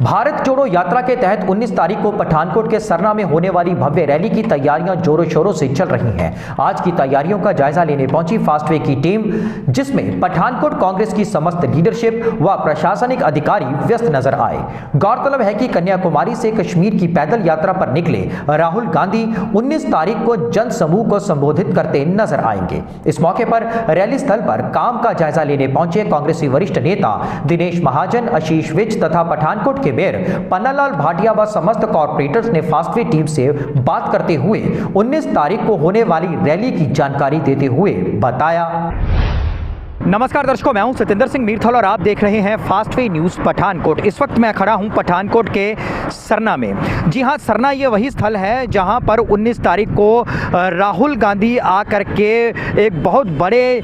भारत जोड़ो यात्रा के तहत 19 तारीख को पठानकोट के सरना में होने वाली भव्य रैली की तैयारियां जोरों शोरों से चल रही हैं। आज की तैयारियों का जायजा लेने पहुंची फास्टवे की टीम, जिसमें पठानकोट कांग्रेस की समस्त लीडरशिप व प्रशासनिक अधिकारी व्यस्त नजर आए। गौरतलब है कि कन्याकुमारी से कश्मीर की पैदल यात्रा पर निकले राहुल गांधी 19 तारीख को जन समूह को संबोधित करते नजर आएंगे। इस मौके पर रैली स्थल पर काम का जायजा लेने पहुंचे कांग्रेसी वरिष्ठ नेता दिनेश महाजन, आशीष विज तथा पठानकोट के मेयर पन्नालाल भाटिया व समस्त कॉर्पोरेटर्स ने फास्टवे टीम से बात करते हुए 19 तारीख को होने वाली रैली की जानकारी देते हुए बताया। नमस्कार दर्शकों, मैं हूं सतेंद्र सिंह मीरथल और आप देख रहे हैं फास्टवे न्यूज़ पठानकोट। इस वक्त मैं खड़ा हूं पठानकोट के सरना में। जी हां, सरना ये वही स्थल है जहां पर 19 तारीख को राहुल गांधी आकर के एक बहुत बड़े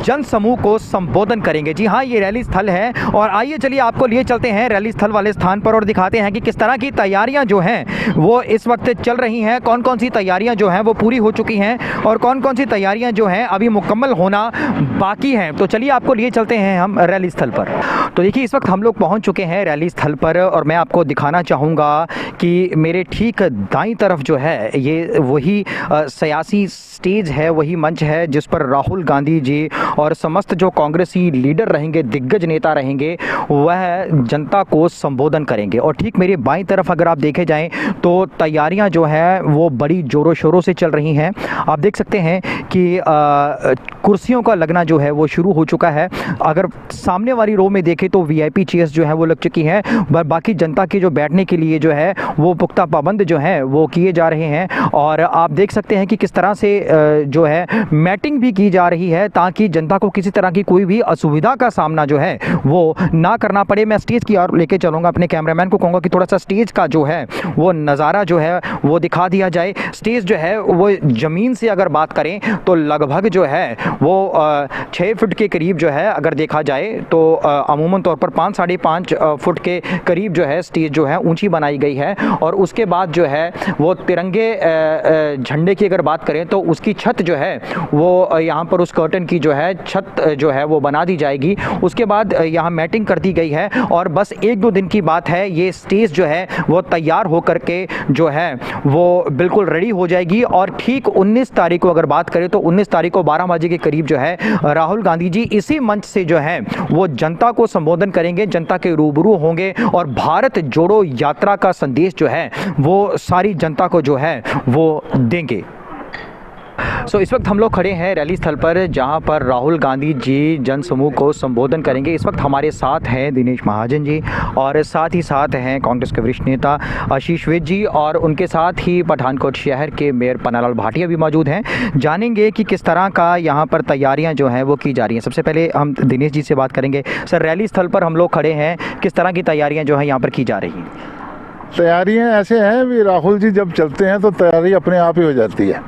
जन समूह को संबोधन करेंगे। जी हां, ये रैली स्थल है और आइए चलिए आपको लिए चलते हैं रैली स्थल वाले स्थान पर और दिखाते हैं कि किस तरह की तैयारियाँ जो हैं वो इस वक्त चल रही हैं। कौन कौन सी तैयारियाँ जो हैं वो पूरी हो चुकी हैं और कौन कौन सी तैयारियाँ जो हैं अभी मुकम्मल होना बाकी हैं। तो चलिए आपको लिए चलते हैं हम रैली स्थल पर। तो देखिए, इस वक्त हम लोग पहुंच चुके हैं रैली स्थल पर और मैं आपको दिखाना चाहूँगा कि मेरे ठीक दाईं तरफ जो है ये वही सियासी स्टेज है, वही मंच है जिस पर राहुल गांधी जी और समस्त जो कांग्रेसी लीडर रहेंगे, दिग्गज नेता रहेंगे, वह जनता को संबोधन करेंगे। और ठीक मेरे बाईं तरफ अगर आप देखे जाएं तो तैयारियां जो हैं वो बड़ी ज़ोरों शोरों से चल रही हैं। आप देख सकते हैं कि कुर्सियों का लगना जो है वो शुरू हो चुका है। अगर सामने वाली रो में देखें तो वीआईपी चेयर्स जो है वो लग चुकी हैं, बाकी जनता के जो बैठने के लिए जो है वो पुख्ता पाबंद जो है वो किए जा रहे हैं। और आप देख सकते हैं कि किस तरह से जो है मैटिंग भी की जा रही है ताकि जनता को किसी तरह की कोई भी असुविधा का सामना जो है वो ना करना पड़े। मैं स्टेज की ओर लेके चलूँगा, अपने कैमरामैन को कहूँगा कि थोड़ा सा स्टेज का जो है वो नज़ारा जो है वो दिखा दिया जाए। स्टेज जो है वो ज़मीन से अगर बात करें तो लगभग जो है वो 6 फुट के करीब जो है अगर देखा जाए तो अमूमन तौर पर 5 साढ़े 5 फुट के करीब जो है स्टेज जो है ऊंची बनाई गई है। और उसके बाद जो है वो तिरंगे झंडे की अगर बात करें तो उसकी छत जो है वो यहाँ पर उस कर्टन की जो है छत जो है वो बना दी जाएगी। उसके बाद यहाँ मैटिंग कर दी गई है और बस 1-2 दिन की बात है, ये स्टेज जो है वो तैयार होकर के जो है वो बिल्कुल रेडी हो जाएगी। और ठीक 19 तारीख को अगर बात करें तो 19 तारीख को 12 बजे के करीब जो है राहुल गांधी जी इसी मंच से जो है वो जनता को संबोधन करेंगे, जनता के रूबरू होंगे और भारत जोड़ो यात्रा का संदेश जो है वो सारी जनता को जो है वो देंगे। इस वक्त हम लोग खड़े हैं रैली स्थल पर जहां पर राहुल गांधी जी जन समूह को संबोधन करेंगे। इस वक्त हमारे साथ हैं दिनेश महाजन जी और साथ ही साथ हैं कांग्रेस के वरिष्ठ नेता आशीष विज जी और उनके साथ ही पठानकोट शहर के मेयर पन्नालाल भाटिया भी मौजूद हैं। जानेंगे कि किस तरह का यहाँ पर तैयारियाँ जो हैं वो की जा रही हैं। सबसे पहले हम दिनेश जी से बात करेंगे। सर, रैली स्थल पर हम लोग खड़े हैं, किस तरह की तैयारियाँ जो हैं यहाँ पर की जा रही हैं? तैयारियां ऐसे हैं भी राहुल जी जब चलते हैं तो तैयारी अपने आप ही हो जाती है।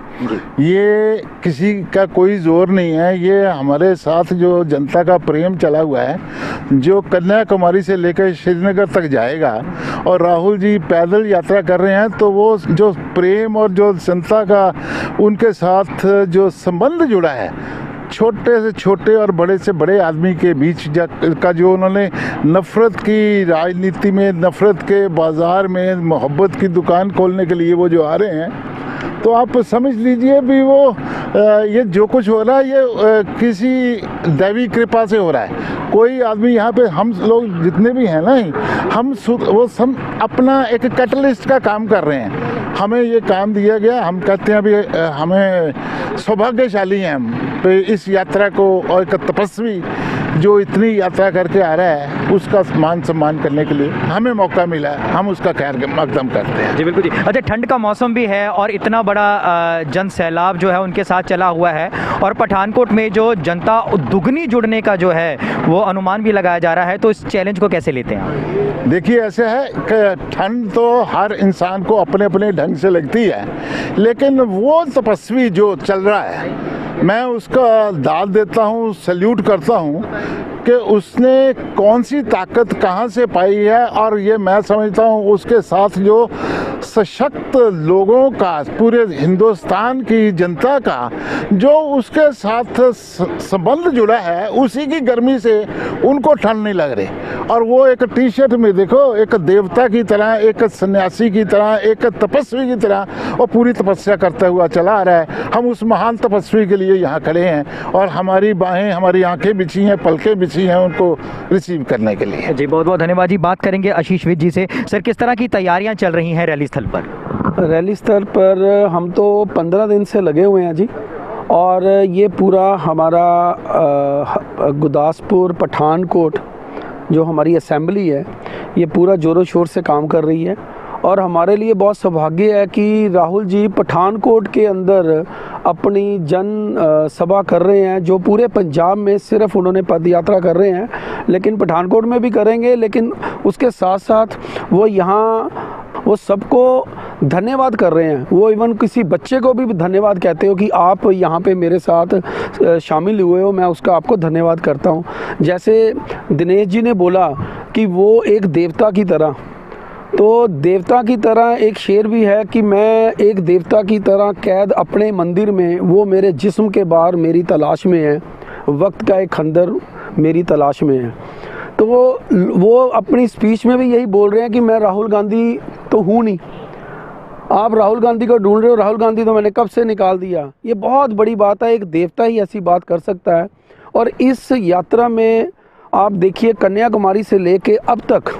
ये किसी का कोई जोर नहीं है, ये हमारे साथ जो जनता का प्रेम चला हुआ है जो कन्याकुमारी से लेकर श्रीनगर तक जाएगा और राहुल जी पैदल यात्रा कर रहे हैं, तो वो जो प्रेम और जो जनता का उनके साथ जो संबंध जुड़ा है, छोटे से छोटे और बड़े से बड़े आदमी के बीच का जो उन्होंने नफ़रत की राजनीति में, नफ़रत के बाज़ार में मोहब्बत की दुकान खोलने के लिए वो जो आ रहे हैं, तो आप समझ लीजिए भी वो ये जो कुछ हो रहा है ये किसी दैवी कृपा से हो रहा है। कोई आदमी यहाँ पे, हम लोग जितने भी हैं ना, हम अपना एक कैटलिस्ट का काम कर रहे हैं। हमें ये काम दिया गया, हम कहते हैं अभी हमें सौभाग्यशाली हैं हम तो इस यात्रा को, और एक तपस्वी जो इतनी यात्रा करके आ रहा है उसका मान सम्मान करने के लिए हमें मौका मिला है, हम उसका खैर मकदम करते हैं। जी बिल्कुल जी। अच्छा, ठंड का मौसम भी है और इतना बड़ा जन सैलाब जो है उनके साथ चला हुआ है और पठानकोट में जो जनता दुगनी जुड़ने का जो है वो अनुमान भी लगाया जा रहा है, तो इस चैलेंज को कैसे लेते हैं? देखिए, ऐसे है कि ठंड तो हर इंसान को अपने अपने ढंग से लगती है, लेकिन वो तपस्वी जो चल रहा है मैं उसका दाद देता हूँ, सल्यूट करता हूँ कि उसने कौन सी ताकत कहाँ से पाई है। और ये मैं समझता हूँ उसके साथ जो सशक्त लोगों का, पूरे हिंदुस्तान की जनता का जो उसके साथ संबंध जुड़ा है, उसी की गर्मी से उनको ठंड नहीं लग रही। और वो एक टी शर्ट में देखो, एक देवता की तरह, एक सन्यासी की तरह, एक तपस्वी की तरह वो पूरी तपस्या करता हुआ चला आ रहा है। हम उस महान तपस्वी के लिए यहाँ खड़े हैं और हमारी बाहें, हमारी आंखें बिछी हैं, पलकें बिछी हैं उनको रिसीव करने के लिए। जी बहुत बहुत धन्यवाद जी। बात करेंगे आशीष विज जी से। सर, किस तरह की तैयारियां चल रही हैं रैली स्थल पर? रैली स्थल पर हम तो 15 दिन से लगे हुए हैं जी, और ये पूरा हमारा गुरदासपुर पठानकोट जो हमारी असेंबली है, ये पूरा ज़ोरों शोर से काम कर रही है। और हमारे लिए बहुत सौभाग्य है कि राहुल जी पठानकोट के अंदर अपनी जन सभा कर रहे हैं, जो पूरे पंजाब में सिर्फ उन्होंने पद यात्रा कर रहे हैं, लेकिन पठानकोट में भी करेंगे। लेकिन उसके साथ साथ वो यहाँ वो सबको धन्यवाद कर रहे हैं। वो इवन किसी बच्चे को भी धन्यवाद कहते हो कि आप यहाँ पे मेरे साथ शामिल हुए हो, मैं उसका आपको धन्यवाद करता हूँ। जैसे दिनेश जी ने बोला कि वो एक देवता की तरह, तो देवता की तरह एक शेर भी है कि मैं एक देवता की तरह कैद अपने मंदिर में, वो मेरे जिस्म के बाहर मेरी तलाश में है, वक्त का एक खंदर मेरी तलाश में है। तो वो अपनी स्पीच में भी यही बोल रहे हैं कि मैं राहुल गांधी तो हूँ नहीं, आप राहुल गांधी को ढूंढ रहे हो, राहुल गांधी तो मैंने कब से निकाल दिया। ये बहुत बड़ी बात है, एक देवता ही ऐसी बात कर सकता है। और इस यात्रा में आप देखिए, कन्याकुमारी से लेके अब तक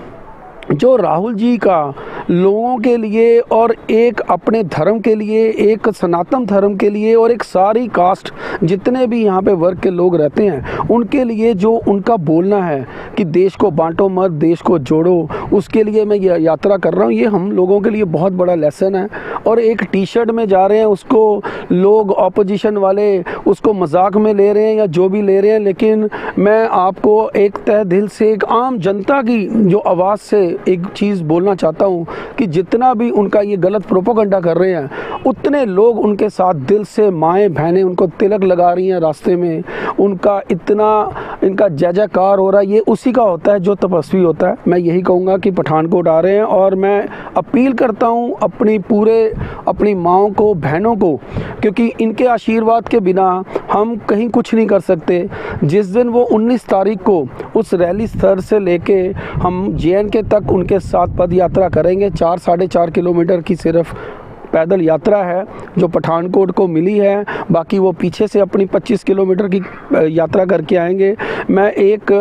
जो राहुल जी का लोगों के लिए और एक अपने धर्म के लिए, एक सनातन धर्म के लिए और एक सारी कास्ट जितने भी यहाँ पे वर्ग के लोग रहते हैं, उनके लिए जो उनका बोलना है कि देश को बांटो मत, देश को जोड़ो, उसके लिए मैं ये यात्रा कर रहा हूँ। ये हम लोगों के लिए बहुत बड़ा लेसन है। और एक टी शर्ट में जा रहे हैं, उसको लोग ऑपोजिशन वाले उसको मजाक में ले रहे हैं या जो भी ले रहे हैं, लेकिन मैं आपको एक तहे दिल से, एक आम जनता की जो आवाज़ से एक चीज़ बोलना चाहता हूँ कि जितना भी उनका ये गलत प्रोपोगंडा कर रहे हैं, उतने लोग उनके साथ दिल से, माएँ बहनें उनको तिलक लगा रही हैं रास्ते में, उनका इतना इनका जय जयकार हो रहा है। ये उसी का होता है जो तपस्वी होता है। मैं यही कहूँगा कि पठानकोट आ रहे हैं, और मैं अपील करता हूँ अपनी माँओं को, बहनों को, क्योंकि इनके आशीर्वाद के बिना हम कहीं कुछ नहीं कर सकते। जिस दिन वो 19 तारीख को उस रैली स्थल से लेके हम JNK तक उनके साथ पद यात्रा करेंगे। 4-4.5 किलोमीटर की सिर्फ पैदल यात्रा है जो पठानकोट को मिली है, बाकी वो पीछे से अपनी 25 किलोमीटर की यात्रा करके आएंगे। मैं एक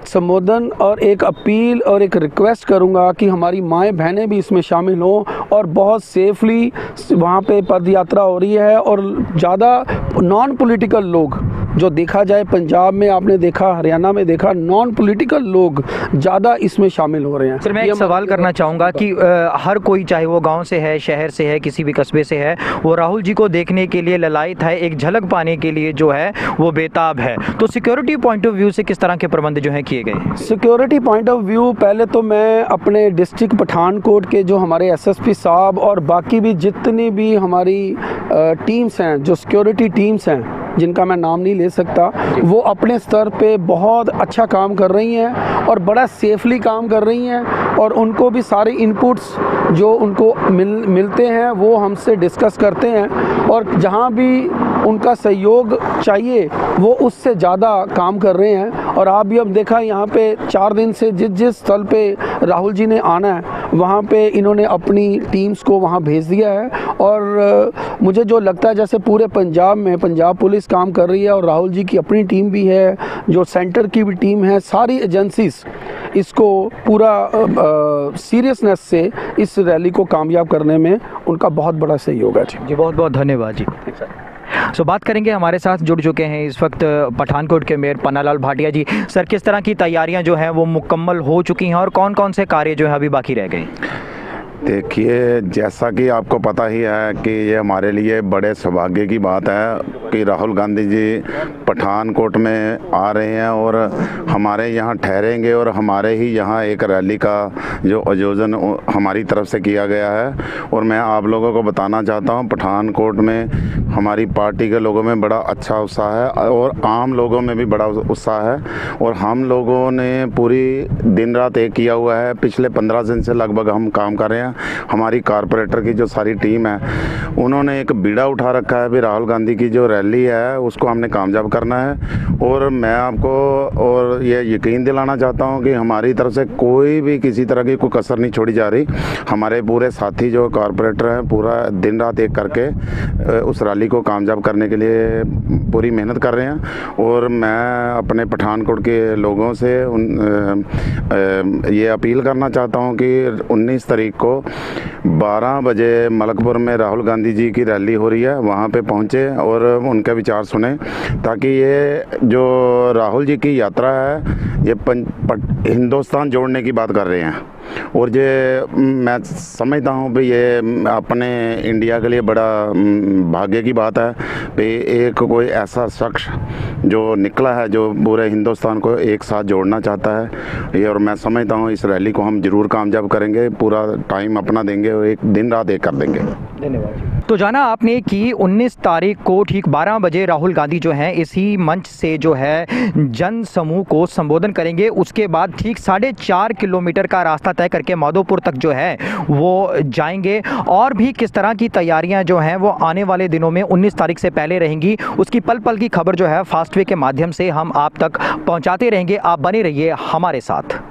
संबोधन और एक अपील और एक रिक्वेस्ट करूंगा कि हमारी माएँ बहनें भी इसमें शामिल हों, और बहुत सेफली वहाँ पे पद यात्रा हो रही है। और ज़्यादा नॉन पॉलिटिकल लोग, जो देखा जाए पंजाब में आपने देखा, हरियाणा में देखा, नॉन पॉलिटिकल लोग ज़्यादा इसमें शामिल हो रहे हैं। सर, मैं एक सवाल करना चाहूँगा कि हर कोई, चाहे वो गांव से है, शहर से है, किसी भी कस्बे से है, वो राहुल जी को देखने के लिए ललायत है, एक झलक पाने के लिए जो है वो बेताब है। तो सिक्योरिटी पॉइंट ऑफ व्यू से किस तरह के प्रबंध जो हैं किए गए? सिक्योरिटी पॉइंट ऑफ व्यू, पहले तो मैं अपने डिस्ट्रिक्ट पठानकोट के जो हमारे SSP साहब और बाकी भी जितनी भी हमारी टीम्स हैं, जो सिक्योरिटी टीम्स हैं, जिनका मैं नाम नहीं ले सकता, वो अपने स्तर पे बहुत अच्छा काम कर रही हैं और बड़ा सेफली काम कर रही हैं। और उनको भी सारे इनपुट्स जो उनको मिलते हैं वो हमसे डिस्कस करते हैं, और जहाँ भी उनका सहयोग चाहिए वो उससे ज़्यादा काम कर रहे हैं। और आप भी अब देखा, यहाँ पे 4 दिन से जिस स्थल पे राहुल जी ने आना है, वहाँ पे इन्होंने अपनी टीम्स को वहाँ भेज दिया है। और मुझे जो लगता है जैसे पूरे पंजाब में पंजाब पुलिस काम कर रही है, और राहुल जी की अपनी टीम भी है, जो सेंटर की भी टीम है, सारी एजेंसीज इसको पूरा सीरियसनेस से इस रैली को कामयाब करने में उनका बहुत बड़ा सहयोग है। जी बहुत बहुत धन्यवाद जी। सो बात करेंगे, हमारे साथ जुड़ चुके हैं इस वक्त पठानकोट के मेयर पन्नालाल भाटिया जी। सर, किस तरह की तैयारियां जो हैं वो मुकम्मल हो चुकी हैं और कौन कौन से कार्य जो है अभी बाकी रह गए? देखिए, जैसा कि आपको पता ही है कि ये हमारे लिए बड़े सौभाग्य की बात है कि राहुल गांधी जी पठानकोट में आ रहे हैं और हमारे यहाँ ठहरेंगे, और हमारे ही यहाँ एक रैली का जो आयोजन हमारी तरफ से किया गया है। और मैं आप लोगों को बताना चाहता हूँ, पठानकोट में हमारी पार्टी के लोगों में बड़ा अच्छा उत्साह है और आम लोगों में भी बड़ा उत्साह है। और हम लोगों ने पूरी दिन रात एक किया हुआ है, पिछले 15 दिन से लगभग हम काम कर रहे हैं। हैं। हमारी कारपोरेटर की जो सारी टीम है उन्होंने एक बीड़ा उठा रखा है भी राहुल गांधी की जो रैली है उसको हमने कामयाब करना है। और मैं आपको और ये यकीन दिलाना चाहता हूँ कि हमारी तरफ से कोई भी किसी तरह की कोई कसर नहीं छोड़ी जा रही। हमारे पूरे साथी जो कारपोरेटर हैं पूरा दिन रात एक करके उस रैली को कामयाब करने के लिए पूरी मेहनत कर रहे हैं। और मैं अपने पठानकोट के लोगों से ये अपील करना चाहता हूँ कि 19 तारीख को 12 बजे मलकपुर में राहुल गांधी जी की रैली हो रही है, वहाँ पे पहुँचे और उनके विचार सुने, ताकि ये जो राहुल जी की यात्रा है ये हिंदुस्तान जोड़ने की बात कर रहे हैं। और ये मैं समझता हूँ भी ये अपने इंडिया के लिए बड़ा भाग्य की बात है कि एक कोई ऐसा शख्स जो निकला है जो पूरे हिंदुस्तान को एक साथ जोड़ना चाहता है। ये और मैं समझता हूँ इस रैली को हम ज़रूर कामयाब करेंगे, पूरा टाइम अपना देंगे और एक दिन रात एक कर देंगे। धन्यवाद। तो जाना आपने कि 19 तारीख को ठीक 12 बजे राहुल गांधी जो हैं इसी मंच से जो है जन समूह को संबोधन करेंगे। उसके बाद ठीक 4.5 किलोमीटर का रास्ता तय करके माधोपुर तक जो है वो जाएंगे। और भी किस तरह की तैयारियां जो हैं वो आने वाले दिनों में 19 तारीख से पहले रहेंगी, उसकी पल पल की खबर जो है फास्ट वे के माध्यम से हम आप तक पहुंचाते रहेंगे। आप बने रहिए हमारे साथ।